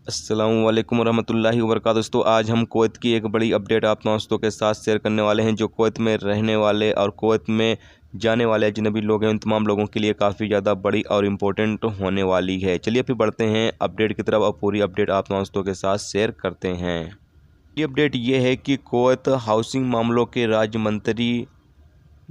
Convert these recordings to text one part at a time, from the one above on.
अस्सलामु अलैकुम वरहमतुल्लाहि वबरकातुहू। दोस्तों, आज हम कुवैत की एक बड़ी अपडेट आप दोस्तों के साथ शेयर करने वाले हैं। जो कुवैत में रहने वाले और कुवैत में जाने वाले अजनबी लोग हैं, उन तमाम लोगों के लिए काफ़ी ज़्यादा बड़ी और इम्पोर्टेंट होने वाली है। चलिए फिर बढ़ते हैं अपडेट की तरफ और पूरी अपडेट आप दोस्तों के साथ शेयर करते हैं। ये अपडेट ये है कि कुवैत हाउसिंग मामलों के राज्य मंत्री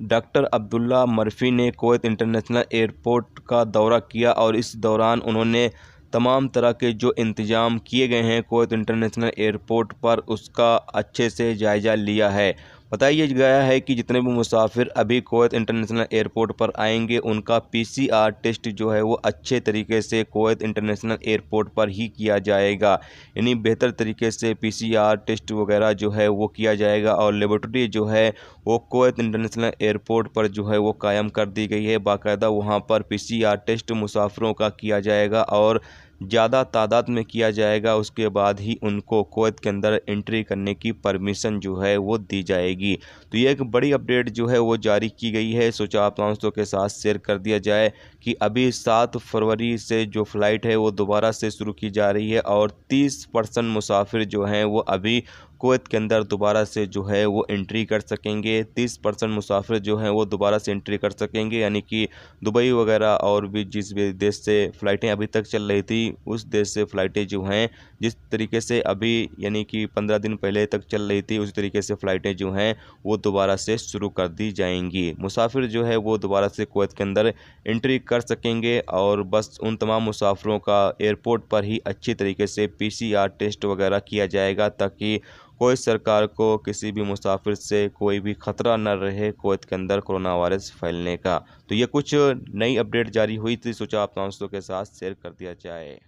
डॉक्टर अब्दुल्ला मरफ़ी ने कुवैत इंटरनेशनल एयरपोर्ट का दौरा किया और इस दौरान उन्होंने तमाम तरह के जो इंतज़ाम किए गए हैं कुवैत इंटरनेशनल एयरपोर्ट पर, उसका अच्छे से जायज़ा लिया है। बताया गया है कि जितने भी मुसाफिर अभी कुवैत इंटरनेशनल एयरपोर्ट पर आएंगे, उनका पीसीआर टेस्ट जो है वो अच्छे तरीके से कुवैत इंटरनेशनल एयरपोर्ट पर ही किया जाएगा। यानी बेहतर तरीके से पीसीआर टेस्ट वगैरह जो है वो किया जाएगा और लेबोरेटरी जो है वो कुवैत इंटरनेशनल एयरपोर्ट पर जो है वो कायम कर दी गई है। बाकायदा वहाँ पर पीसीआर टेस्ट मुसाफिरों का किया जाएगा और ज़्यादा तादाद में किया जाएगा। उसके बाद ही उनको कुवैत के अंदर एंट्री करने की परमिशन जो है वो दी जाएगी। तो ये एक बड़ी अपडेट जो है वो जारी की गई है। सोचा आप दोस्तों के साथ शेयर कर दिया जाए कि अभी 7 फरवरी से जो फ़्लाइट है वो दोबारा से शुरू की जा रही है और 30% मुसाफिर जो हैं वो अभी कुवैत के अंदर दोबारा से जो है वो एंट्री कर सकेंगे। 30% मुसाफिर जो हैं वो दोबारा से एंट्री कर सकेंगे, यानी कि दुबई वगैरह और भी जिस भी देश से फ़्लाइटें अभी तक चल रही थी, उस देश से फ़्लाइटें जो हैं जिस तरीके से अभी यानी कि 15 दिन पहले तक चल रही थी, उस तरीके से फ़्लाइटें जो हैं वो दोबारा से शुरू कर दी जाएंगी। मुसाफिर जो है वो दोबारा से कुवैत के अंदर एंट्री कर सकेंगे और बस उन तमाम मुसाफिरों का एयरपोर्ट पर ही अच्छी तरीके से पीसीआर टेस्ट वगैरह किया जाएगा, ताकि कोई सरकार को किसी भी मुसाफिर से कोई भी ख़तरा न रहे कुवैत के अंदर कोरोना वायरस फैलने का। तो ये कुछ नई अपडेट जारी हुई थी, सोचा आप दोस्तों के साथ शेयर कर दिया जाए।